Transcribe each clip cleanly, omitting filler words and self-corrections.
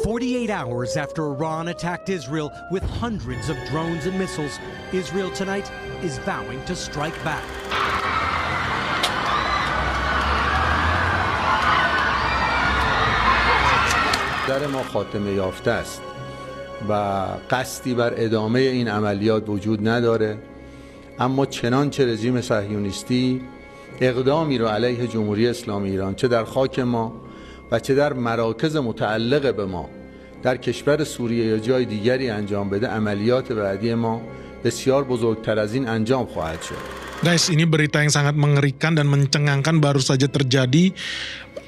48 hours after Iran attacked Israel with hundreds of drones and missiles, Israel tonight is vowing to strike back. در ما خاتمه یافته است و قصدی بر ادامه این عملیات وجود نداره، اما چنانچه رژیم صهیونیستی اقدامی رو علیه جمهوری اسلامی ایران چه در خاک ما و چه در مراکز متعلق به ما در کشور سوریه یا جای دیگری انجام بده، عملیات بعدی ما بسیار بزرگتر از این انجام خواهد شد. Guys, ini berita yang sangat mengerikan dan mencengangkan baru saja terjadi.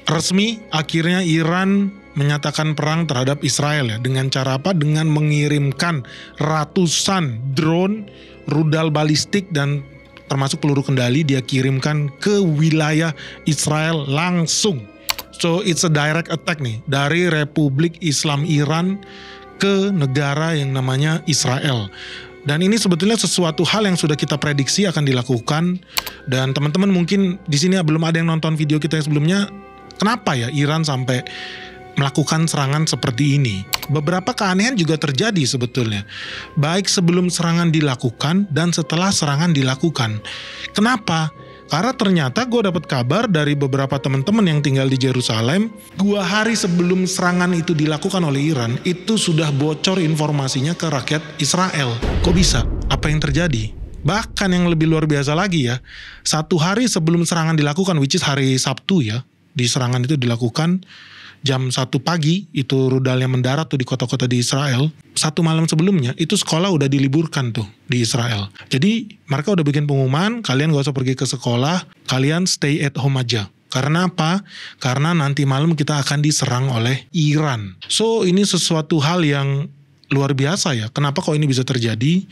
Resmi akhirnya Iran menyatakan perang terhadap Israel ya. Dengan cara apa? Dengan mengirimkan ratusan drone, rudal balistik dan termasuk peluru kendali dia kirimkan ke wilayah Israel langsung. So it's a direct attack nih dari Republik Islam Iran ke negara yang namanya Israel. Dan ini sebetulnya sesuatu hal yang sudah kita prediksi akan dilakukan. Dan teman-teman mungkin di sini belum ada yang nonton video kita yang sebelumnya. Kenapa ya Iran sampai melakukan serangan seperti ini? Beberapa keanehan juga terjadi sebetulnya. Baik sebelum serangan dilakukan dan setelah serangan dilakukan. Kenapa? Karena ternyata gue dapat kabar dari beberapa teman-teman yang tinggal di Yerusalem, 2 hari sebelum serangan itu dilakukan oleh Iran, itu sudah bocor informasinya ke rakyat Israel. Kok bisa? Apa yang terjadi? Bahkan yang lebih luar biasa lagi ya, 1 hari sebelum serangan dilakukan, which is hari Sabtu ya, di serangan itu dilakukan jam 1 pagi, itu rudalnya mendarat tuh di kota-kota di Israel. 1 malam sebelumnya, itu sekolah udah diliburkan tuh di Israel. Jadi mereka udah bikin pengumuman, kalian gak usah pergi ke sekolah, kalian stay at home aja. Karena apa? Karena nanti malam kita akan diserang oleh Iran. So ini sesuatu hal yang luar biasa ya. Kenapa kok ini bisa terjadi?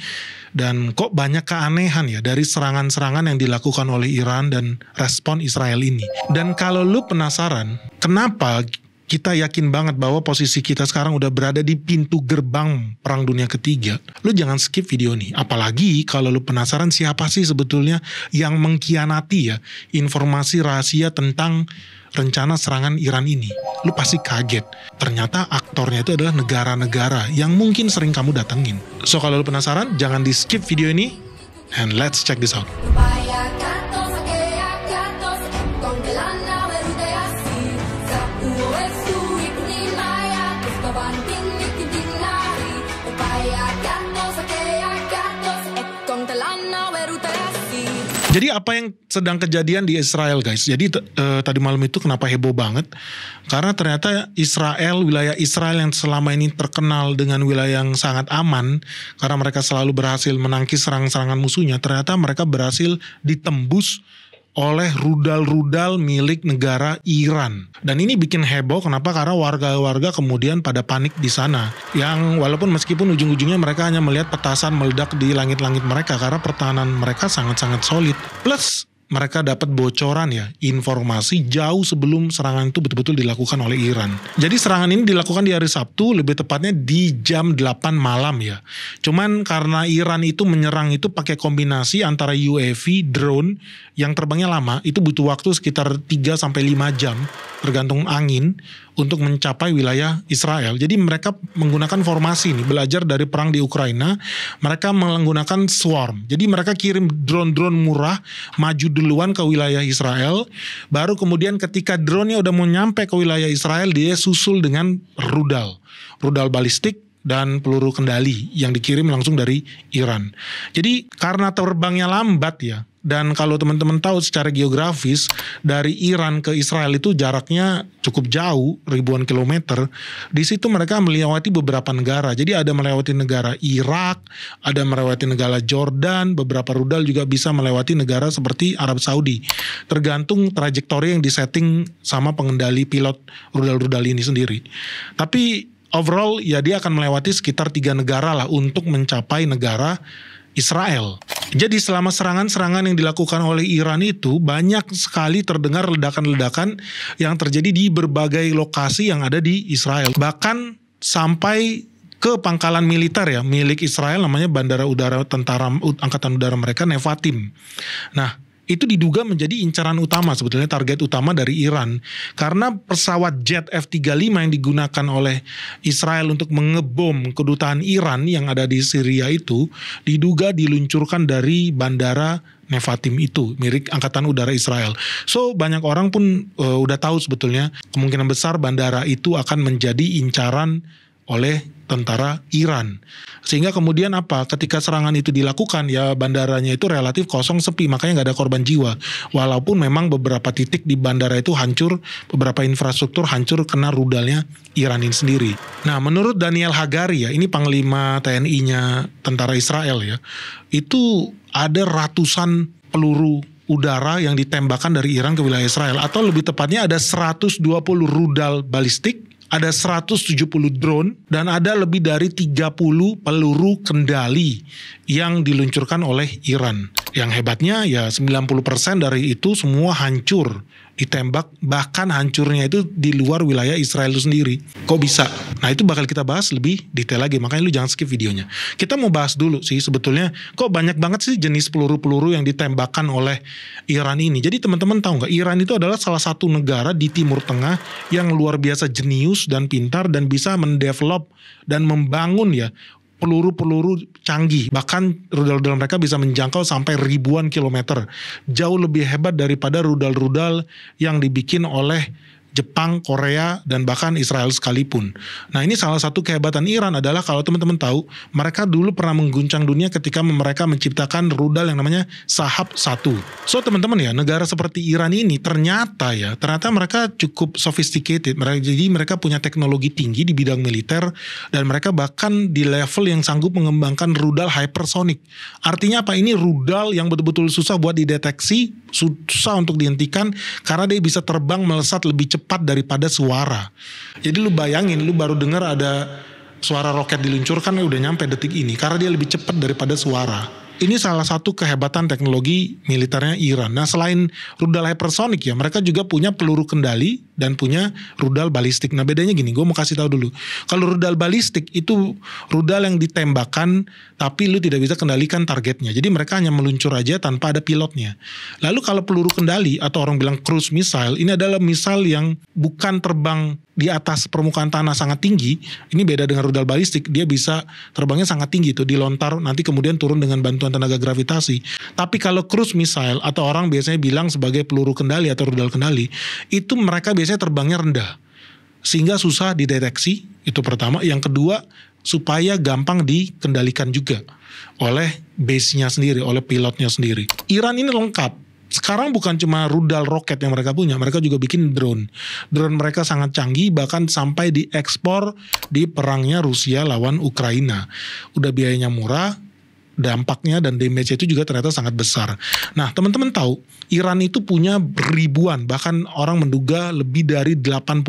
Dan kok banyak keanehan ya dari serangan-serangan yang dilakukan oleh Iran dan respon Israel ini. Dan kalau lu penasaran, kenapa kita yakin banget bahwa posisi kita sekarang udah berada di pintu gerbang Perang Dunia Ketiga, lu jangan skip video nih. Apalagi kalau lu penasaran siapa sih sebetulnya yang mengkhianati ya informasi rahasia tentang rencana serangan Iran ini. Lu pasti kaget. Ternyata aktornya itu adalah negara-negara yang mungkin sering kamu datengin. So kalau lu penasaran, jangan di skip video ini. And let's check this out. Jadi apa yang sedang kejadian di Israel guys? Jadi tadi malam itu kenapa heboh banget? Karena ternyata Israel, wilayah Israel yang selama ini terkenal dengan wilayah yang sangat aman, karena mereka selalu berhasil menangkis serangan-serangan musuhnya, ternyata mereka berhasil ditembus oleh rudal-rudal milik negara Iran. Dan ini bikin heboh, kenapa? Karena warga-warga kemudian pada panik di sana. Yang walaupun meskipun ujung-ujungnya mereka hanya melihat petasan meledak di langit-langit mereka, karena pertahanan mereka sangat-sangat solid. Plus mereka dapat bocoran ya, informasi jauh sebelum serangan itu betul-betul dilakukan oleh Iran. Jadi serangan ini dilakukan di hari Sabtu, lebih tepatnya di jam 8 malam ya. Cuman karena Iran itu menyerang itu pakai kombinasi antara UAV, drone yang terbangnya lama, itu butuh waktu sekitar 3-5 jam tergantung angin untuk mencapai wilayah Israel. Jadi mereka menggunakan formasi ini, belajar dari perang di Ukraina, mereka menggunakan swarm. Jadi mereka kirim drone-drone murah, maju duluan ke wilayah Israel, baru kemudian ketika drone-nya udah mau nyampe ke wilayah Israel, dia susul dengan rudal balistik dan peluru kendali yang dikirim langsung dari Iran. Jadi karena terbangnya lambat ya, dan kalau teman-teman tahu secara geografis dari Iran ke Israel itu jaraknya cukup jauh, ribuan kilometer. Di situ mereka melewati beberapa negara. Jadi ada melewati negara Irak, ada melewati negara Jordan, beberapa rudal juga bisa melewati negara seperti Arab Saudi. Tergantung trajektori yang disetting sama pengendali pilot rudal-rudal ini sendiri. Tapi overall ya dia akan melewati sekitar 3 negara lah untuk mencapai negara Israel. Jadi selama serangan-serangan yang dilakukan oleh Iran itu banyak sekali terdengar ledakan-ledakan yang terjadi di berbagai lokasi yang ada di Israel. Bahkan sampai ke pangkalan militer ya milik Israel, namanya Bandara Udara Tentara Angkatan Udara mereka, Nevatim. Nah itu diduga menjadi incaran utama, sebetulnya target utama dari Iran. Karena pesawat jet F-35 yang digunakan oleh Israel untuk mengebom kedutaan Iran yang ada di Syria itu diduga diluncurkan dari bandara Nevatim itu, milik Angkatan Udara Israel. So banyak orang pun udah tahu sebetulnya kemungkinan besar bandara itu akan menjadi incaran oleh tentara Iran. Sehingga kemudian apa? Ketika serangan itu dilakukan, ya bandaranya itu relatif kosong, sepi, makanya nggak ada korban jiwa. Walaupun memang beberapa titik di bandara itu hancur, beberapa infrastruktur hancur kena rudalnya Iran ini sendiri. Nah, menurut Daniel Hagari ya, ini Panglima TNI-nya tentara Israel ya, itu ada ratusan peluru udara yang ditembakkan dari Iran ke wilayah Israel, atau lebih tepatnya ada 120 rudal balistik, ada 170 drone, dan ada lebih dari 30 peluru kendali yang diluncurkan oleh Iran. Yang hebatnya ya 90% dari itu semua hancur, ditembak, bahkan hancurnya itu di luar wilayah Israel itu sendiri. Kok bisa? Nah itu bakal kita bahas lebih detail lagi, makanya lu jangan skip videonya. Kita mau bahas dulu sih sebetulnya kok banyak banget sih jenis peluru-peluru yang ditembakkan oleh Iran ini. Jadi teman-teman tahu nggak, Iran itu adalah salah satu negara di Timur Tengah yang luar biasa jenius dan pintar dan bisa mendevelop dan membangun ya peluru-peluru canggih. Bahkan rudal-rudal mereka bisa menjangkau sampai ribuan kilometer. Jauh lebih hebat daripada rudal-rudal yang dibikin oleh Jepang, Korea, dan bahkan Israel sekalipun. Nah ini salah satu kehebatan Iran adalah kalau teman-teman tahu, mereka dulu pernah mengguncang dunia ketika mereka menciptakan rudal yang namanya Shahab-1. So teman-teman ya, negara seperti Iran ini ternyata mereka cukup sophisticated. Jadi mereka punya teknologi tinggi di bidang militer, dan mereka bahkan di level yang sanggup mengembangkan rudal hypersonic. Artinya apa? Ini rudal yang betul-betul susah buat dideteksi, susah untuk dihentikan, karena dia bisa terbang melesat lebih cepat daripada suara. Jadi lu bayangin, lu baru dengar ada suara roket diluncurkan udah nyampe detik ini, karena dia lebih cepat daripada suara. Ini salah satu kehebatan teknologi militernya Iran. Nah selain rudal hypersonic ya, mereka juga punya peluru kendali dan punya rudal balistik. Nah bedanya gini, gue mau kasih tahu dulu. Kalau rudal balistik itu rudal yang ditembakkan tapi lu tidak bisa kendalikan targetnya. Jadi mereka hanya meluncur aja tanpa ada pilotnya. Lalu kalau peluru kendali atau orang bilang cruise missile, ini adalah missile yang bukan terbang di atas permukaan tanah sangat tinggi. Ini beda dengan rudal balistik, dia bisa terbangnya sangat tinggi tuh, dilontar nanti kemudian turun dengan bantuan tenaga gravitasi. Tapi kalau cruise missile atau orang biasanya bilang sebagai peluru kendali atau rudal kendali, itu mereka biasanya terbangnya rendah sehingga susah dideteksi, itu pertama. Yang kedua, supaya gampang dikendalikan juga oleh base-nya sendiri, oleh pilotnya sendiri. Iran ini lengkap. Sekarang bukan cuma rudal roket yang mereka punya, mereka juga bikin drone. Drone mereka sangat canggih, bahkan sampai diekspor di perangnya Rusia lawan Ukraina. Udah biayanya murah, dampaknya dan damage itu juga ternyata sangat besar. Nah teman-teman tahu, Iran itu punya ribuan, bahkan orang menduga lebih dari 80.000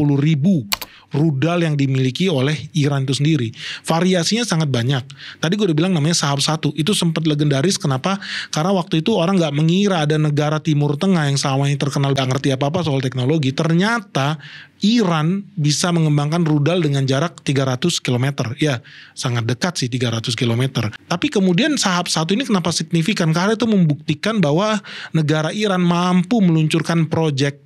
rudal yang dimiliki oleh Iran itu sendiri. Variasinya sangat banyak. Tadi gue udah bilang namanya Shahab-1. Itu sempat legendaris. Kenapa? Karena waktu itu orang gak mengira ada negara Timur Tengah yang selama ini terkenal gak ngerti apa-apa soal teknologi. Ternyata Iran bisa mengembangkan rudal dengan jarak 300 km. Ya, sangat dekat sih 300 km. Tapi kemudian Shahab-1 ini kenapa signifikan? Karena itu membuktikan bahwa negara Iran mampu meluncurkan project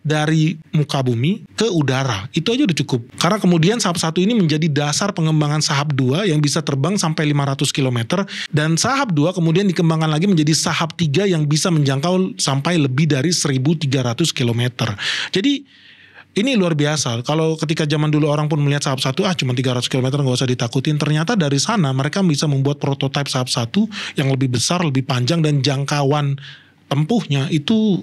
dari muka bumi ke udara. Itu aja udah cukup. Karena kemudian Shahab-1 ini menjadi dasar pengembangan Shahab-2 yang bisa terbang sampai 500 km. Dan Shahab-2 kemudian dikembangkan lagi menjadi Shahab-3 yang bisa menjangkau sampai lebih dari 1.300 km. Jadi ini luar biasa. Kalau ketika zaman dulu orang pun melihat Shahab-1, cuma 300 km gak usah ditakutin. Ternyata dari sana mereka bisa membuat prototipe Shahab-1 yang lebih besar, lebih panjang, dan jangkauan tempuhnya itu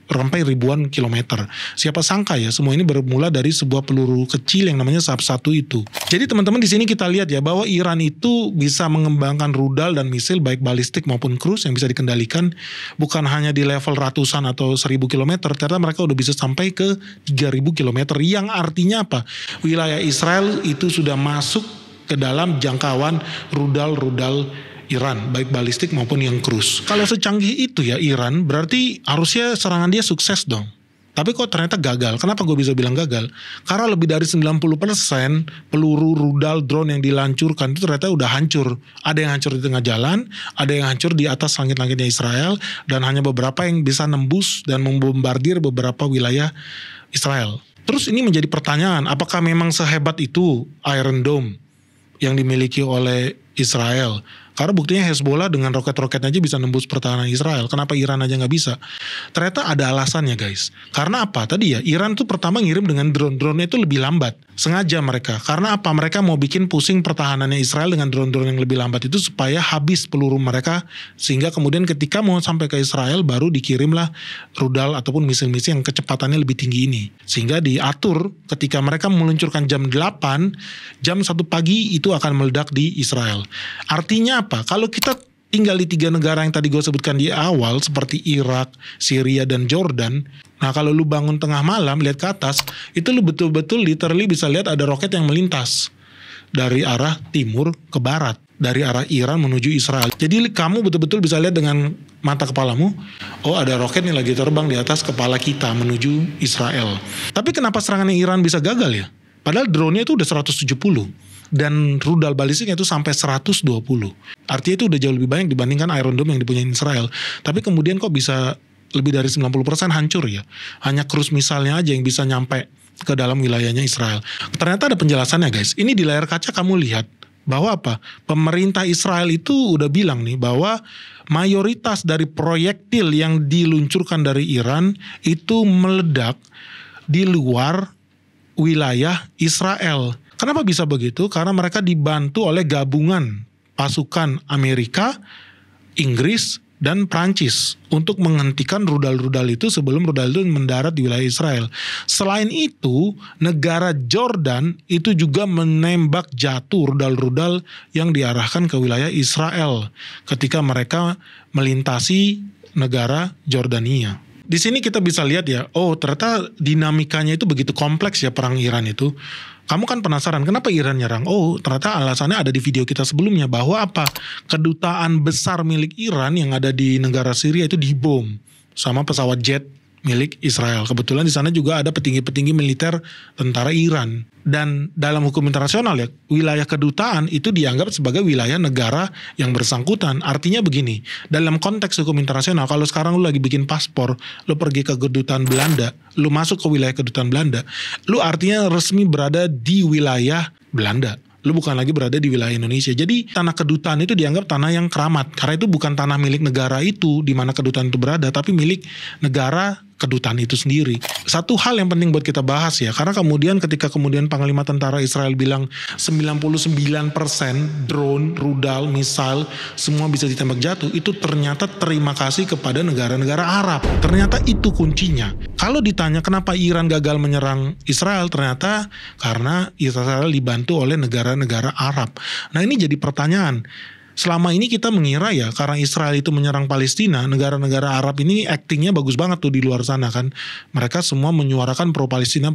sampai ribuan kilometer. Siapa sangka ya, semua ini bermula dari sebuah peluru kecil yang namanya Shahab-1 itu. Jadi teman-teman di sini kita lihat ya bahwa Iran itu bisa mengembangkan rudal dan misil baik balistik maupun cruise yang bisa dikendalikan bukan hanya di level ratusan atau 1.000 kilometer, ternyata mereka udah bisa sampai ke 3.000 kilometer, yang artinya apa? Wilayah Israel itu sudah masuk ke dalam jangkauan rudal-rudal Iran, baik balistik maupun yang cruise. Kalau secanggih itu ya Iran, berarti harusnya serangan dia sukses dong. Tapi kok ternyata gagal. Kenapa gue bisa bilang gagal? Karena lebih dari 90% peluru, rudal, drone yang dilancurkan itu ternyata udah hancur. Ada yang hancur di tengah jalan, ada yang hancur di atas langit-langitnya Israel, dan hanya beberapa yang bisa nembus dan membombardir beberapa wilayah Israel. Terus ini menjadi pertanyaan, apakah memang sehebat itu Iron Dome yang dimiliki oleh Israel? Karena buktinya Hezbollah dengan roket-roket aja bisa nembus pertahanan Israel. Kenapa Iran aja nggak bisa? Ternyata ada alasannya guys. Karena apa? Tadi ya, Iran tuh pertama ngirim dengan drone-drone itu lebih lambat. Sengaja mereka. Karena apa? Mereka mau bikin pusing pertahanannya Israel dengan drone-drone yang lebih lambat itu supaya habis peluru mereka. Sehingga kemudian ketika mau sampai ke Israel baru dikirimlah rudal ataupun misil-misil yang kecepatannya lebih tinggi ini. Sehingga diatur ketika mereka meluncurkan jam 8, jam 1 pagi itu akan meledak di Israel. Artinya apa? Kalau kita tinggal di 3 negara yang tadi gue sebutkan di awal seperti Irak, Syria, dan Jordan. Nah kalau lu bangun tengah malam lihat ke atas, itu lu betul-betul literally bisa lihat ada roket yang melintas dari arah timur ke barat, dari arah Iran menuju Israel. Jadi kamu betul-betul bisa lihat dengan mata kepalamu, oh ada roket nih lagi terbang di atas kepala kita menuju Israel. Tapi kenapa serangannya Iran bisa gagal ya? Padahal drone-nya itu udah 170 dan rudal balistiknya itu sampai 120. Artinya itu udah jauh lebih banyak dibandingkan Iron Dome yang dipunyai Israel. Tapi kemudian kok bisa lebih dari 90% hancur ya? Hanya cruise misalnya aja yang bisa nyampe ke dalam wilayahnya Israel. Ternyata ada penjelasannya guys. Ini di layar kaca kamu lihat bahwa apa? Pemerintah Israel itu udah bilang nih bahwa mayoritas dari proyektil yang diluncurkan dari Iran itu meledak di luar wilayah Israel. Kenapa bisa begitu? Karena mereka dibantu oleh gabungan pasukan Amerika, Inggris, dan Prancis untuk menghentikan rudal-rudal itu sebelum rudal itu mendarat di wilayah Israel. Selain itu, negara Jordan itu juga menembak jatuh rudal-rudal yang diarahkan ke wilayah Israel ketika mereka melintasi negara Jordania. Di sini kita bisa lihat ya, oh ternyata dinamikanya itu begitu kompleks ya perang Iran itu. Kamu kan penasaran kenapa Iran nyerang? Oh ternyata alasannya ada di video kita sebelumnya bahwa apa? Kedutaan besar milik Iran yang ada di negara Syria itu dibom sama pesawat jet milik Israel. Kebetulan di sana juga ada petinggi-petinggi militer tentara Iran. Dan dalam hukum internasional ya, wilayah kedutaan itu dianggap sebagai wilayah negara yang bersangkutan. Artinya begini, dalam konteks hukum internasional, kalau sekarang lu lagi bikin paspor, lu pergi ke kedutaan Belanda, lu masuk ke wilayah kedutaan Belanda, lu artinya resmi berada di wilayah Belanda. Lu bukan lagi berada di wilayah Indonesia. Jadi tanah kedutaan itu dianggap tanah yang keramat. Karena itu bukan tanah milik negara itu, di mana kedutaan itu berada, tapi milik negara kedutaan itu sendiri. Satu hal yang penting buat kita bahas ya, karena kemudian ketika kemudian Panglima Tentara Israel bilang 99% drone, rudal, misal semua bisa ditembak jatuh, itu ternyata terima kasih kepada negara-negara Arab. Ternyata itu kuncinya. Kalau ditanya kenapa Iran gagal menyerang Israel, ternyata karena Israel dibantu oleh negara-negara Arab. Nah ini jadi pertanyaan. Selama ini kita mengira ya karena Israel itu menyerang Palestina, negara-negara Arab ini aktingnya bagus banget tuh di luar sana kan. Mereka semua menyuarakan pro-Palestina.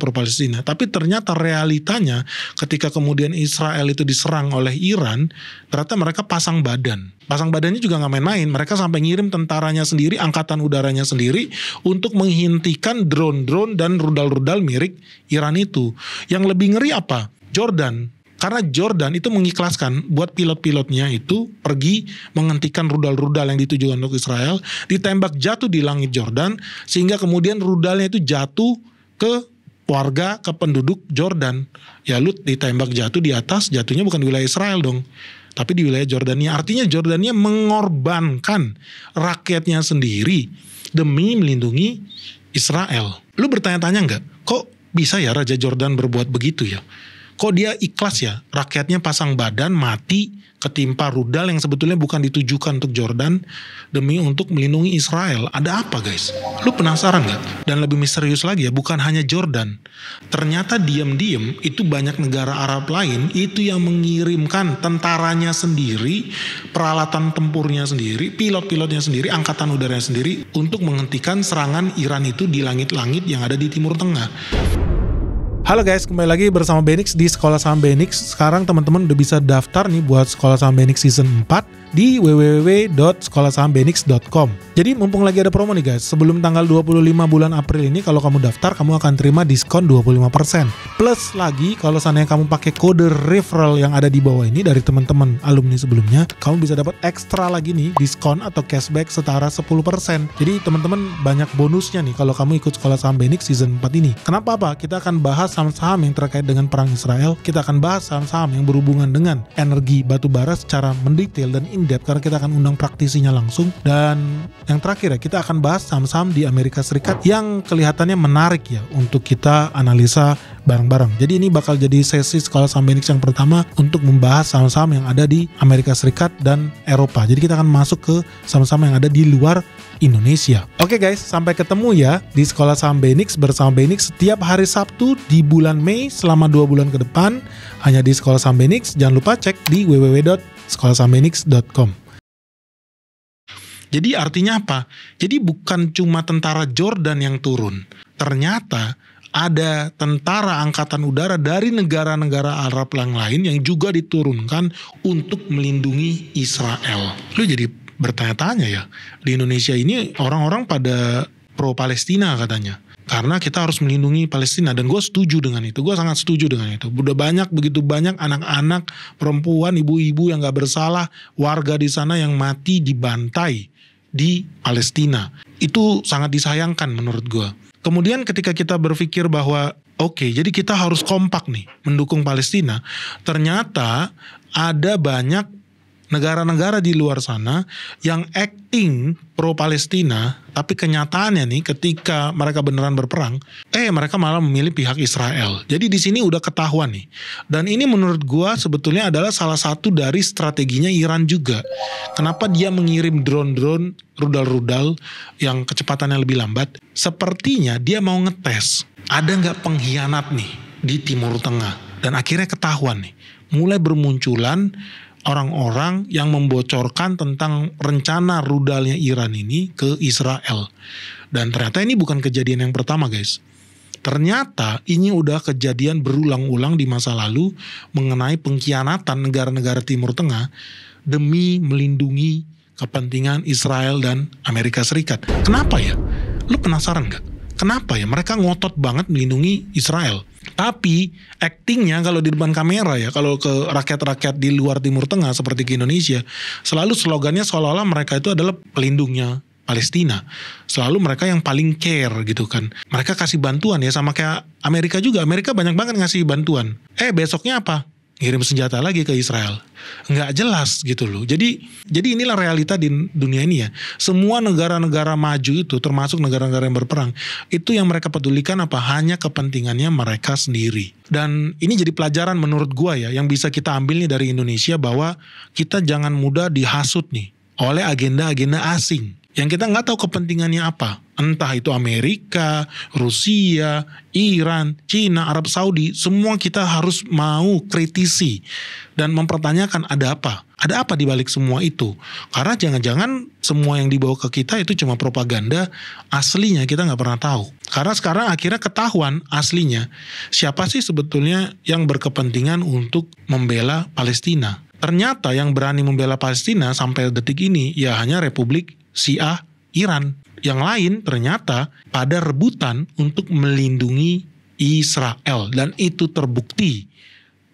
Tapi ternyata realitanya ketika kemudian Israel itu diserang oleh Iran, ternyata mereka pasang badan. Pasang badannya juga gak main-main. Mereka sampai ngirim tentaranya sendiri, angkatan udaranya sendiri untuk menghentikan drone-drone dan rudal-rudal mirip Iran itu. Yang lebih ngeri apa? Jordan. Karena Jordan itu mengikhlaskan buat pilot-pilotnya itu pergi menghentikan rudal-rudal yang ditujukan untuk Israel, ditembak jatuh di langit Jordan, sehingga kemudian rudalnya itu jatuh ke warga, ke penduduk Jordan. Ya lu ditembak jatuh di atas, jatuhnya bukan di wilayah Israel dong, tapi di wilayah Jordania. Artinya Jordania mengorbankan rakyatnya sendiri demi melindungi Israel. Lu bertanya-tanya nggak, kok bisa ya Raja Jordan berbuat begitu ya? Kok dia ikhlas ya, rakyatnya pasang badan mati ketimpa rudal yang sebetulnya bukan ditujukan untuk Jordan demi untuk melindungi Israel. Ada apa guys? Lu penasaran gak? Dan lebih misterius lagi ya, bukan hanya Jordan. Ternyata diam-diam itu banyak negara Arab lain itu yang mengirimkan tentaranya sendiri, peralatan tempurnya sendiri, pilot-pilotnya sendiri, angkatan udaranya sendiri untuk menghentikan serangan Iran itu di langit-langit yang ada di Timur Tengah. Halo guys, kembali lagi bersama Benix di Sekolah Saham Benix. Sekarang teman-teman udah bisa daftar nih buat Sekolah Saham Benix Season 4 di www.sekolahsahambenix.com. Jadi mumpung lagi ada promo nih guys, sebelum tanggal 25 bulan April ini kalau kamu daftar kamu akan terima diskon 25%. Plus lagi kalau seandainya kamu pakai kode referral yang ada di bawah ini dari teman-teman alumni sebelumnya, kamu bisa dapat ekstra lagi nih diskon atau cashback setara 10%. Jadi teman-teman banyak bonusnya nih kalau kamu ikut Sekolah Saham Benix season 4 ini. Kenapa apa? Kita akan bahas saham-saham yang terkait dengan perang Israel, kita akan bahas saham-saham yang berhubungan dengan energi batubara secara mendetail dan in-depth karena kita akan undang praktisinya langsung. Dan yang terakhir ya, kita akan bahas saham-saham di Amerika Serikat yang kelihatannya menarik ya untuk kita analisa bareng-bareng. Jadi ini bakal jadi sesi Sekolah Saham Benix yang pertama untuk membahas saham-saham yang ada di Amerika Serikat dan Eropa. Jadi kita akan masuk ke saham-saham yang ada di luar Indonesia. Oke guys, sampai ketemu ya di Sekolah Saham Benix bersama Benix setiap hari Sabtu di bulan Mei selama 2 bulan ke depan hanya di Sekolah Saham Benix. Jangan lupa cek di www.sekolahsahambenix.com. Jadi artinya apa? Jadi bukan cuma tentara Jordan yang turun. Ternyata ada tentara angkatan udara dari negara-negara Arab yang lain yang juga diturunkan untuk melindungi Israel. Lu jadi bertanya-tanya ya, di Indonesia ini orang-orang pada pro Palestina katanya. Karena kita harus melindungi Palestina, dan gue setuju dengan itu, gue sangat setuju dengan itu. Udah begitu banyak anak-anak, perempuan, ibu-ibu yang gak bersalah, warga di sana yang mati dibantai di Palestina. Itu sangat disayangkan menurut gue. Kemudian ketika kita berpikir bahwa oke, jadi kita harus kompak nih mendukung Palestina, ternyata ada banyak negara-negara di luar sana yang acting pro Palestina, tapi kenyataannya nih ketika mereka beneran berperang, mereka malah memilih pihak Israel. Jadi di sini udah ketahuan nih. Dan ini menurut gua sebetulnya adalah salah satu dari strateginya Iran juga. Kenapa dia mengirim drone-drone, rudal-rudal yang kecepatannya lebih lambat? Sepertinya dia mau ngetes, ada nggak pengkhianat nih di Timur Tengah. Dan akhirnya ketahuan nih, mulai bermunculan orang-orang yang membocorkan tentang rencana rudalnya Iran ini ke Israel. Dan ternyata ini bukan kejadian yang pertama guys. Ternyata ini udah kejadian berulang-ulang di masa lalu mengenai pengkhianatan negara-negara Timur Tengah demi melindungi kepentingan Israel dan Amerika Serikat. Kenapa ya? Lu penasaran gak? Kenapa ya mereka ngotot banget melindungi Israel? Tapi actingnya kalau di depan kamera ya, kalau ke rakyat-rakyat di luar Timur Tengah seperti ke Indonesia, selalu slogannya seolah-olah mereka itu adalah pelindungnya Palestina. Selalu mereka yang paling care gitu kan. Mereka kasih bantuan ya, sama kayak Amerika juga. Amerika banyak banget ngasih bantuan. Besoknya apa? Ngirim senjata lagi ke Israel. Nggak jelas gitu loh. Jadi inilah realita di dunia ini ya. Semua negara-negara maju itu, termasuk negara-negara yang berperang, itu yang mereka pedulikan apa? Hanya kepentingannya mereka sendiri. Dan ini jadi pelajaran menurut gua ya, yang bisa kita ambil nih dari Indonesia, bahwa kita jangan mudah dihasut nih oleh agenda-agenda asing yang kita nggak tahu kepentingannya apa. Entah itu Amerika, Rusia, Iran, Cina, Arab Saudi, semua kita harus mau kritisi dan mempertanyakan ada apa? Ada apa di balik semua itu? Karena jangan-jangan semua yang dibawa ke kita itu cuma propaganda, aslinya kita nggak pernah tahu. Karena sekarang akhirnya ketahuan aslinya siapa sih sebetulnya yang berkepentingan untuk membela Palestina. Ternyata yang berani membela Palestina sampai detik ini ya hanya Republik Syiah Iran. Yang lain ternyata pada rebutan untuk melindungi Israel. Dan itu terbukti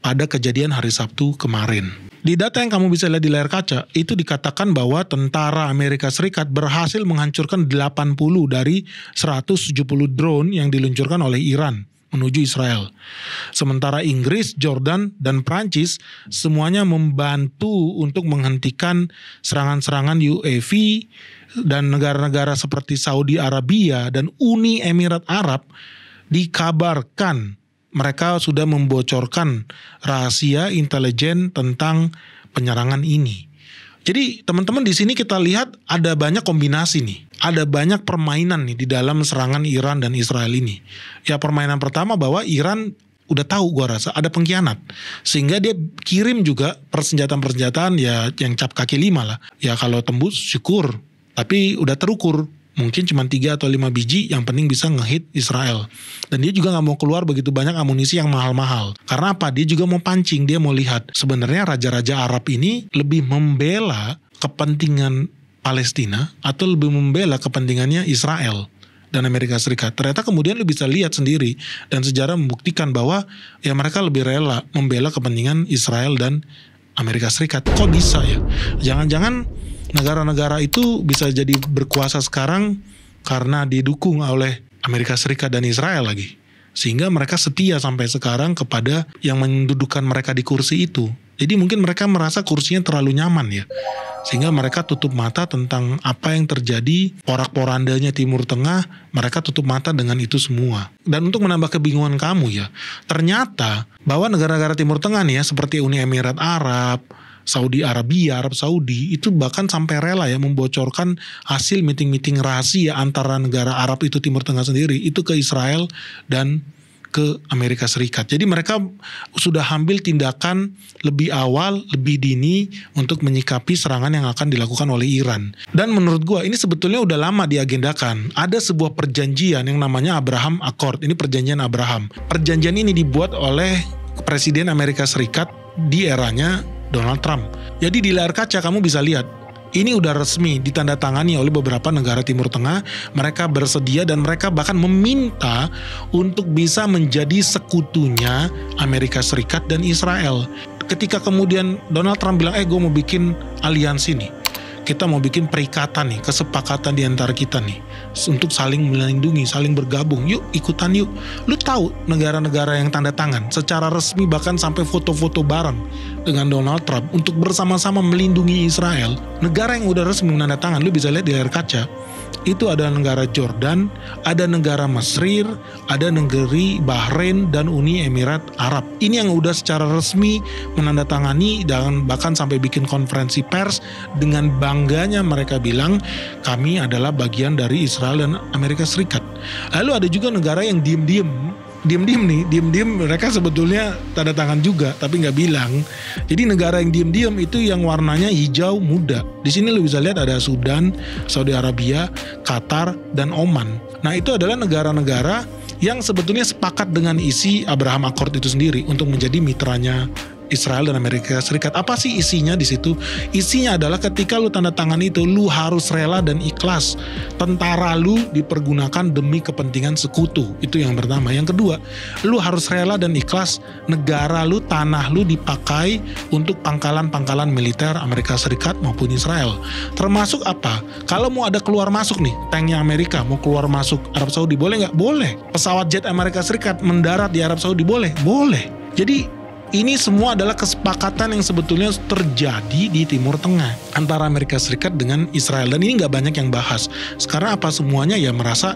pada kejadian hari Sabtu kemarin. Di data yang kamu bisa lihat di layar kaca, itu dikatakan bahwa tentara Amerika Serikat berhasil menghancurkan 80 dari 170 drone yang diluncurkan oleh Iran menuju Israel. Sementara Inggris, Jordan, dan Prancis semuanya membantu untuk menghentikan serangan-serangan UAV, dan negara-negara seperti Saudi Arabia dan Uni Emirat Arab dikabarkan mereka sudah membocorkan rahasia intelijen tentang penyerangan ini. Jadi teman-teman di sini kita lihat ada banyak kombinasi nih. Ada banyak permainan nih di dalam serangan Iran dan Israel ini. Ya, permainan pertama bahwa Iran udah tahu gua rasa ada pengkhianat. Sehingga dia kirim juga persenjataan-persenjataan ya yang cap kaki 5 lah. Ya kalau tembus syukur. Tapi udah terukur. Mungkin cuma 3 atau 5 biji, yang penting bisa ngehit Israel. Dan dia juga gak mau keluar begitu banyak amunisi yang mahal-mahal. Karena apa? Dia juga mau pancing, dia mau lihat. Sebenarnya raja-raja Arab ini lebih membela kepentingan Palestina atau lebih membela kepentingannya Israel dan Amerika Serikat. Ternyata kemudian lu bisa lihat sendiri dan sejarah membuktikan bahwa ya mereka lebih rela membela kepentingan Israel dan Amerika Serikat. Kok bisa ya? Jangan-jangan negara-negara itu bisa jadi berkuasa sekarang karena didukung oleh Amerika Serikat dan Israel lagi. Sehingga mereka setia sampai sekarang kepada yang mendudukan mereka di kursi itu. Jadi mungkin mereka merasa kursinya terlalu nyaman ya. Sehingga mereka tutup mata tentang apa yang terjadi, porak-porandanya Timur Tengah, mereka tutup mata dengan itu semua. Dan untuk menambah kebingungan kamu ya, ternyata bahwa negara-negara Timur Tengah nih ya, seperti Uni Emirat Arab, Saudi Arabia, Arab Saudi, itu bahkan sampai rela ya membocorkan hasil meeting-meeting rahasia antara negara Arab itu Timur Tengah sendiri, itu ke Israel dan ke Amerika Serikat. Jadi mereka sudah ambil tindakan lebih awal, lebih dini untuk menyikapi serangan yang akan dilakukan oleh Iran. Dan menurut gua ini sebetulnya udah lama diagendakan. Ada sebuah perjanjian yang namanya Abraham Accord. Ini perjanjian Abraham. Perjanjian ini dibuat oleh Presiden Amerika Serikat di eranya Donald Trump. Jadi di layar kaca kamu bisa lihat ini udah resmi ditandatangani oleh beberapa negara Timur Tengah. Mereka bersedia dan mereka bahkan meminta untuk bisa menjadi sekutunya Amerika Serikat dan Israel. Ketika kemudian Donald Trump bilang, gue mau bikin aliansi nih. Kita mau bikin perikatan nih, kesepakatan di antara kita nih. Untuk saling melindungi, saling bergabung. Yuk, ikutan yuk. Lu tahu negara-negara yang tanda tangan secara resmi bahkan sampai foto-foto bareng dengan Donald Trump untuk bersama-sama melindungi Israel. Negara yang udah resmi menandatangan, lu bisa lihat di layar kaca. Itu ada negara Jordan, ada negara Mesir, ada negeri Bahrain dan Uni Emirat Arab. Ini yang udah secara resmi menandatangani dan bahkan sampai bikin konferensi pers dengan bangganya mereka bilang kami adalah bagian dari Israel dan Amerika Serikat. Lalu ada juga negara yang diem-diem mereka sebetulnya tanda tangan juga tapi nggak bilang. Jadi negara yang diem-diem itu yang warnanya hijau muda. Di sini lo bisa lihat ada Sudan, Saudi Arabia, Qatar, dan Oman. Nah itu adalah negara-negara yang sebetulnya sepakat dengan isi Abraham Accord itu sendiri untuk menjadi mitranya Israel dan Amerika Serikat. Apa sih isinya di situ? Isinya adalah ketika lu tanda tangan itu, lu harus rela dan ikhlas. Tentara lu dipergunakan demi kepentingan sekutu. Itu yang pertama. Yang kedua, lu harus rela dan ikhlas negara lu, tanah lu dipakai untuk pangkalan-pangkalan militer Amerika Serikat maupun Israel. Termasuk apa? Kalau mau ada keluar masuk nih, tanknya Amerika mau keluar masuk Arab Saudi, boleh nggak? Boleh. Pesawat jet Amerika Serikat mendarat di Arab Saudi, boleh? Boleh. Jadi ini semua adalah kesepakatan yang sebetulnya terjadi di Timur Tengah antara Amerika Serikat dengan Israel. Dan ini nggak banyak yang bahas. Sekarang apa semuanya ya merasa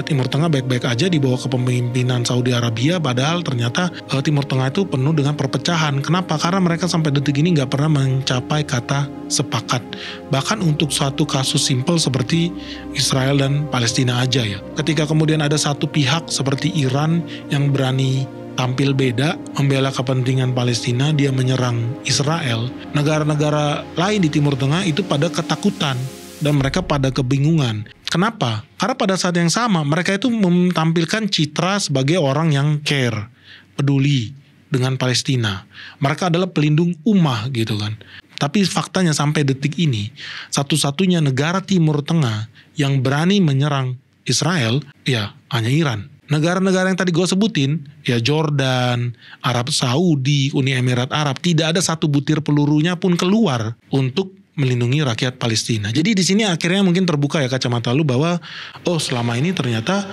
Timur Tengah baik-baik aja di bawah kepemimpinan Saudi Arabia. Padahal ternyata Timur Tengah itu penuh dengan perpecahan. Kenapa? Karena mereka sampai detik ini nggak pernah mencapai kata sepakat. Bahkan untuk suatu kasus simpel seperti Israel dan Palestina aja ya. Ketika kemudian ada satu pihak seperti Iran yang berani tampil beda, membela kepentingan Palestina, dia menyerang Israel. Negara-negara lain di Timur Tengah itu pada ketakutan dan mereka pada kebingungan. Kenapa? Karena pada saat yang sama mereka itu menampilkan citra sebagai orang yang care, peduli dengan Palestina. Mereka adalah pelindung ummah gitu kan. Tapi faktanya sampai detik ini, satu-satunya negara Timur Tengah yang berani menyerang Israel, ya hanya Iran. Negara-negara yang tadi gue sebutin, ya Jordan, Arab Saudi, Uni Emirat Arab, tidak ada satu butir pelurunya pun keluar untuk melindungi rakyat Palestina. Jadi di sini akhirnya mungkin terbuka ya kacamata lu bahwa selama ini ternyata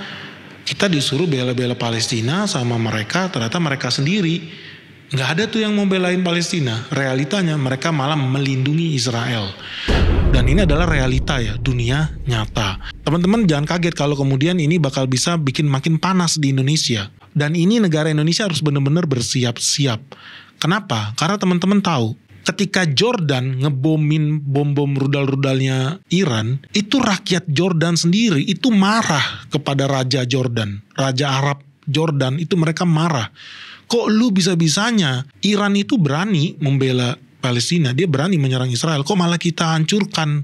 kita disuruh bela-bela Palestina sama mereka, ternyata mereka sendiri nggak ada tuh yang mau belain Palestina. Realitanya mereka malah melindungi Israel. Dan ini adalah realita ya, dunia nyata. Teman-teman jangan kaget kalau kemudian ini bakal bisa bikin makin panas di Indonesia. Dan ini negara Indonesia harus benar-benar bersiap-siap. Kenapa? Karena teman-teman tahu, ketika Jordan ngebomin bom-bom rudal-rudalnya Iran, itu rakyat Jordan sendiri itu marah kepada Raja Jordan. Raja Arab Jordan itu mereka marah. Kok lu bisa-bisanya Iran itu berani membela Palestina, dia berani menyerang Israel, kok malah kita hancurkan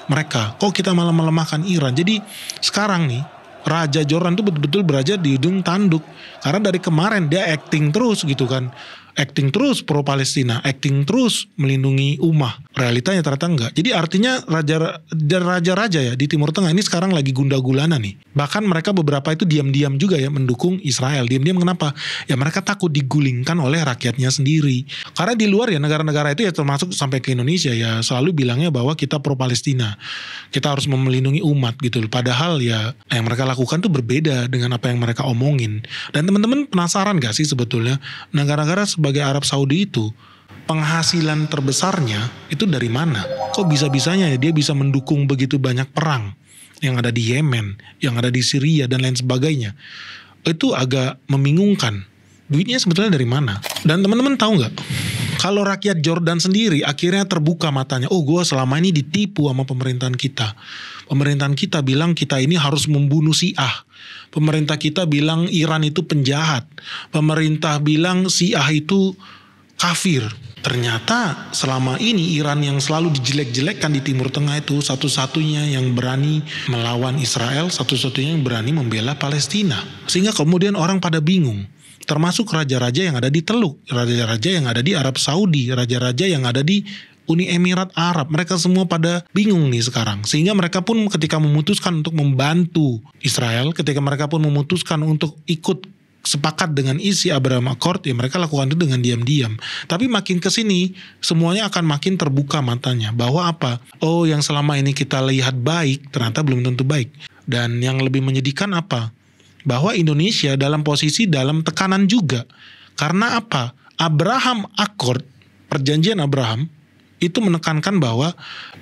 mereka, kok kita malah melemahkan Iran. Jadi sekarang nih Raja Jordan tuh betul-betul berada di ujung tanduk karena dari kemarin dia acting terus gitu kan, acting terus pro Palestina, acting terus melindungi ummah. Realitanya ternyata enggak. Jadi artinya raja-raja ya di Timur Tengah ini sekarang lagi gunda-gulana nih. Bahkan mereka beberapa itu diam-diam juga ya mendukung Israel. Diam-diam kenapa? Ya mereka takut digulingkan oleh rakyatnya sendiri. Karena di luar ya negara-negara itu ya termasuk sampai ke Indonesia ya selalu bilangnya bahwa kita pro Palestina. Kita harus melindungi umat gitu. Padahal ya yang mereka lakukan tuh berbeda dengan apa yang mereka omongin. Dan teman-teman penasaran gak sih sebetulnya negara-negara sebagai Arab Saudi itu penghasilan terbesarnya itu dari mana? Kok bisa-bisanya ya dia bisa mendukung begitu banyak perang yang ada di Yemen, yang ada di Syria dan lain sebagainya. Itu agak membingungkan. Duitnya sebetulnya dari mana? Dan teman-teman tahu nggak? Kalau rakyat Jordan sendiri akhirnya terbuka matanya. Oh, gue selama ini ditipu sama pemerintahan kita. Pemerintahan kita bilang kita ini harus membunuh Syiah. Pemerintah kita bilang Iran itu penjahat. Pemerintah bilang Syiah itu kafir. Ternyata selama ini Iran yang selalu dijelek-jelekkan di Timur Tengah itu satu-satunya yang berani melawan Israel, satu-satunya yang berani membela Palestina. Sehingga kemudian orang pada bingung. Termasuk raja-raja yang ada di Teluk, raja-raja yang ada di Arab Saudi, raja-raja yang ada di Uni Emirat Arab. Mereka semua pada bingung nih sekarang. Sehingga mereka pun ketika memutuskan untuk membantu Israel, ketika mereka pun memutuskan untuk ikut sepakat dengan isi Abraham Accord, ya mereka lakukan itu dengan diam-diam. Tapi makin kesini, semuanya akan makin terbuka matanya. Bahwa apa? Oh, yang selama ini kita lihat baik, ternyata belum tentu baik. Dan yang lebih menyedihkan apa? Bahwa Indonesia dalam posisi dalam tekanan juga. Karena apa? Abraham Accord, perjanjian Abraham, itu menekankan bahwa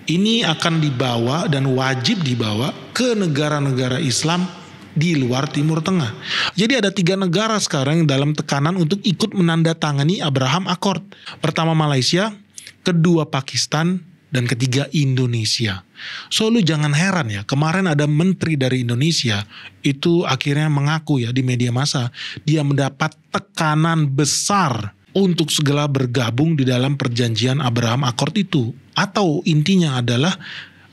ini akan dibawa dan wajib dibawa ke negara-negara Islam di luar Timur Tengah. Jadi ada 3 negara sekarang yang dalam tekanan untuk ikut menandatangani Abraham Accord. Pertama Malaysia, kedua Pakistan, dan ketiga Indonesia. So lu jangan heran ya, kemarin ada menteri dari Indonesia itu akhirnya mengaku ya di media massa, dia mendapat tekanan besar untuk segera bergabung di dalam perjanjian Abraham Accord itu. Atau intinya adalah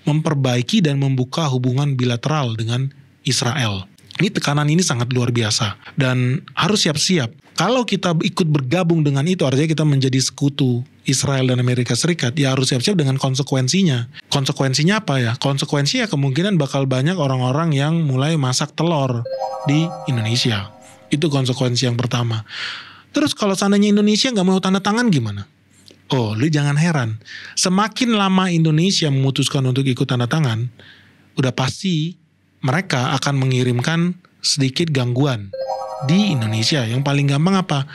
memperbaiki dan membuka hubungan bilateral dengan Israel. Ini tekanan ini sangat luar biasa dan harus siap-siap. Kalau kita ikut bergabung dengan itu artinya kita menjadi sekutu Israel dan Amerika Serikat, ya harus siap-siap dengan konsekuensinya. Konsekuensinya apa ya? Konsekuensinya kemungkinan bakal banyak orang-orang yang mulai masak telur di Indonesia. Itu konsekuensi yang pertama. Terus kalau seandainya Indonesia nggak mau tanda tangan gimana? Oh, lu jangan heran. Semakin lama Indonesia memutuskan untuk ikut tanda tangan, udah pasti mereka akan mengirimkan sedikit gangguan di Indonesia. Yang paling gampang apa?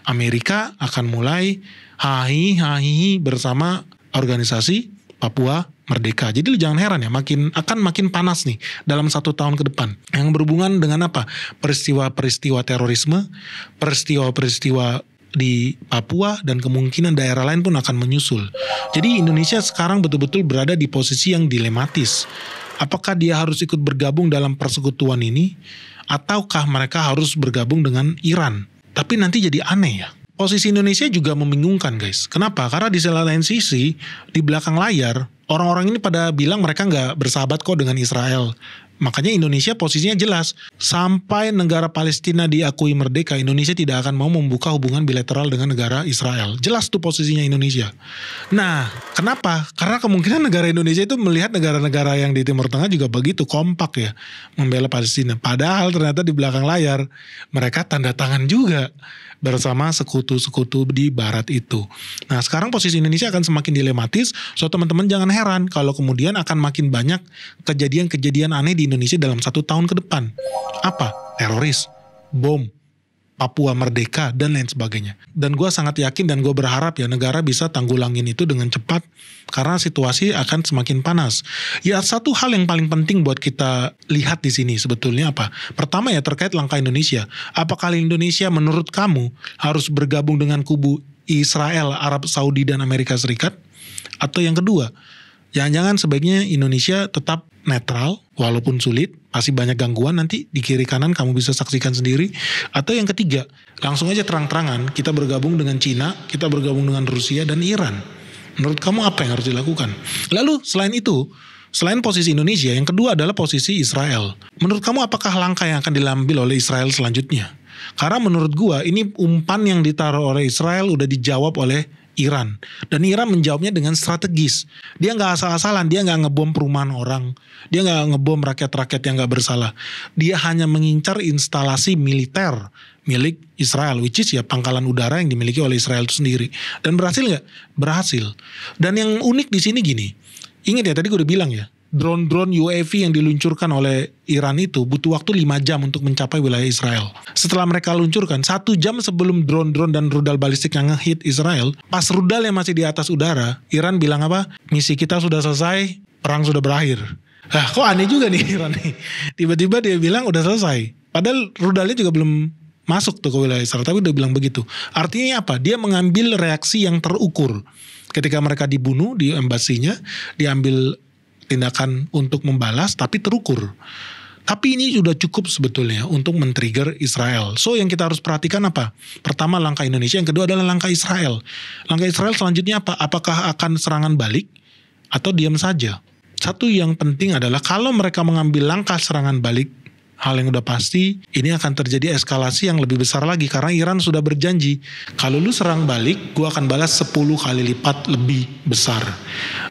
Amerika akan mulai hahi bersama organisasi Papua Merdeka. Jadi lu jangan heran ya, akan makin panas nih dalam 1 tahun ke depan. Yang berhubungan dengan apa? Peristiwa-peristiwa terorisme, peristiwa-peristiwa di Papua, dan kemungkinan daerah lain pun akan menyusul. Jadi Indonesia sekarang betul-betul berada di posisi yang dilematis. Apakah dia harus ikut bergabung dalam persekutuan ini, ataukah mereka harus bergabung dengan Iran? Tapi nanti jadi aneh ya. Posisi Indonesia juga membingungkan guys. Kenapa? Karena di lain sisi, di belakang layar, orang-orang ini pada bilang mereka nggak bersahabat kok dengan Israel. Makanya Indonesia posisinya jelas. Sampai negara Palestina diakui merdeka, Indonesia tidak akan mau membuka hubungan bilateral dengan negara Israel. Jelas tuh posisinya Indonesia. Nah, kenapa? Karena kemungkinan negara Indonesia itu melihat negara-negara yang di Timur Tengah juga begitu kompak ya membela Palestina. Padahal ternyata di belakang layar mereka tanda tangan juga bersama sekutu-sekutu di barat itu. Nah sekarang posisi Indonesia akan semakin dilematis. So teman-teman jangan heran kalau kemudian akan makin banyak kejadian-kejadian aneh di Indonesia dalam 1 tahun ke depan. Apa? Teroris, bom, Papua Merdeka, dan lain sebagainya. Dan gue sangat yakin dan gue berharap ya negara bisa tanggulangin itu dengan cepat karena situasi akan semakin panas. Ya satu hal yang paling penting buat kita lihat di sini sebetulnya apa? Pertama ya terkait langkah Indonesia. Apakah Indonesia menurut kamu harus bergabung dengan kubu Israel, Arab Saudi, dan Amerika Serikat? Atau yang kedua, jangan-jangan sebaiknya Indonesia tetap netral walaupun sulit, pasti banyak gangguan nanti di kiri kanan kamu bisa saksikan sendiri. Atau yang ketiga, langsung aja terang-terangan kita bergabung dengan Cina, kita bergabung dengan Rusia dan Iran. Menurut kamu apa yang harus dilakukan? Lalu selain itu, selain posisi Indonesia, yang kedua adalah posisi Israel. Menurut kamu apakah langkah yang akan diambil oleh Israel selanjutnya? Karena menurut gua ini umpan yang ditaruh oleh Israel udah dijawab oleh Iran. Dan Iran menjawabnya dengan strategis. Dia nggak asal-asalan, dia nggak ngebom perumahan orang, dia nggak ngebom rakyat-rakyat yang nggak bersalah. Dia hanya mengincar instalasi militer milik Israel, which is ya pangkalan udara yang dimiliki oleh Israel itu sendiri. Dan berhasil nggak? Berhasil. Dan yang unik di sini gini, ingat ya tadi gue udah bilang ya, drone-drone UAV yang diluncurkan oleh Iran itu butuh waktu 5 jam untuk mencapai wilayah Israel. Setelah mereka luncurkan, 1 jam sebelum drone-drone dan rudal balistik yang nge-hit Israel, pas rudal yang masih di atas udara, Iran bilang apa? Misi kita sudah selesai, perang sudah berakhir. Kok aneh juga nih Iran nih. Tiba-tiba dia bilang udah selesai. Padahal rudalnya juga belum masuk tuh ke wilayah Israel, tapi udah bilang begitu. Artinya apa? Dia mengambil reaksi yang terukur. Ketika mereka dibunuh di embasinya, diambil tindakan untuk membalas tapi terukur. Tapi ini sudah cukup sebetulnya untuk men-trigger Israel. So yang kita harus perhatikan apa? Pertama langkah Indonesia, yang kedua adalah langkah Israel. Langkah Israel selanjutnya apa? Apakah akan serangan balik atau diam saja? Satu yang penting adalah kalau mereka mengambil langkah serangan balik, hal yang udah pasti ini akan terjadi eskalasi yang lebih besar lagi karena Iran sudah berjanji kalau lu serang balik gue akan balas 10 kali lipat lebih besar.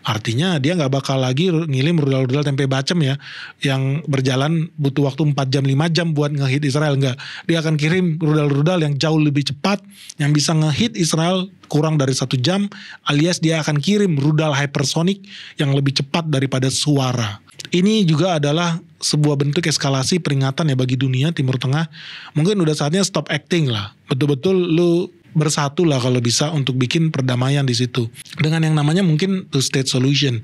Artinya dia gak bakal lagi ngirim rudal-rudal tempe bacem ya yang berjalan butuh waktu 4 jam 5 jam buat ngehit Israel. Enggak, dia akan kirim rudal-rudal yang jauh lebih cepat yang bisa ngehit Israel kurang dari 1 jam, alias dia akan kirim rudal hypersonic yang lebih cepat daripada suara. Ini juga adalah sebuah bentuk eskalasi peringatan ya bagi dunia Timur Tengah. Mungkin udah saatnya stop acting lah. Betul-betul lu bersatu lah kalau bisa untuk bikin perdamaian di situ. Dengan yang namanya mungkin two state solution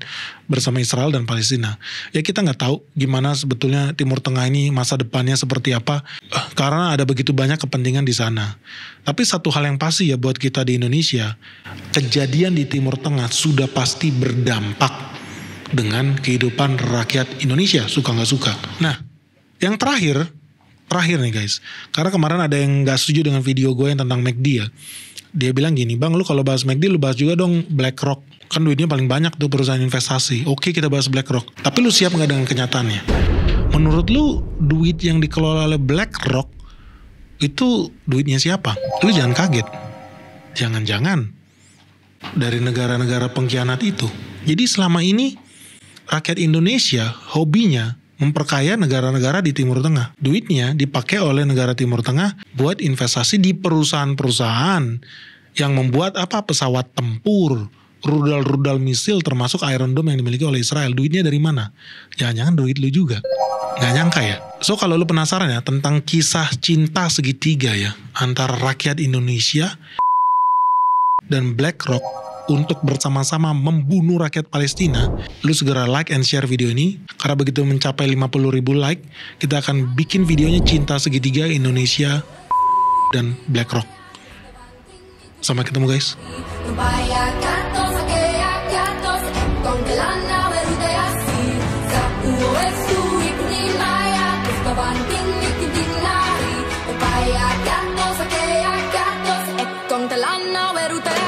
bersama Israel dan Palestina. Ya kita nggak tahu gimana sebetulnya Timur Tengah ini masa depannya seperti apa. Karena ada begitu banyak kepentingan di sana. Tapi satu hal yang pasti ya buat kita di Indonesia, kejadian di Timur Tengah sudah pasti berdampak dengan kehidupan rakyat Indonesia, suka nggak suka. Nah, yang terakhir nih guys, karena kemarin ada yang nggak setuju dengan video gue yang tentang McD ya. Dia bilang gini, bang lu kalau bahas McD lu bahas juga dong BlackRock, kan duitnya paling banyak tuh perusahaan investasi. Oke kita bahas BlackRock, tapi lu siap nggak dengan kenyataannya? Menurut lu duit yang dikelola oleh BlackRock itu duitnya siapa? Lu jangan kaget, jangan-jangan dari negara-negara pengkhianat itu. Jadi selama ini rakyat Indonesia hobinya memperkaya negara-negara di Timur Tengah. Duitnya dipakai oleh negara Timur Tengah buat investasi di perusahaan-perusahaan yang membuat pesawat tempur, rudal-rudal misil termasuk Iron Dome yang dimiliki oleh Israel. Duitnya dari mana? Jangan-jangan duit lu juga. Nggak nyangka ya. So kalau lu penasaran ya tentang kisah cinta segitiga ya antara rakyat Indonesia dan BlackRock untuk bersama-sama membunuh rakyat Palestina, lu segera like and share video ini, karena begitu mencapai 50.000 like, kita akan bikin videonya cinta segitiga Indonesia dan BlackRock. Sampai ketemu guys. Con te l'hanno veruta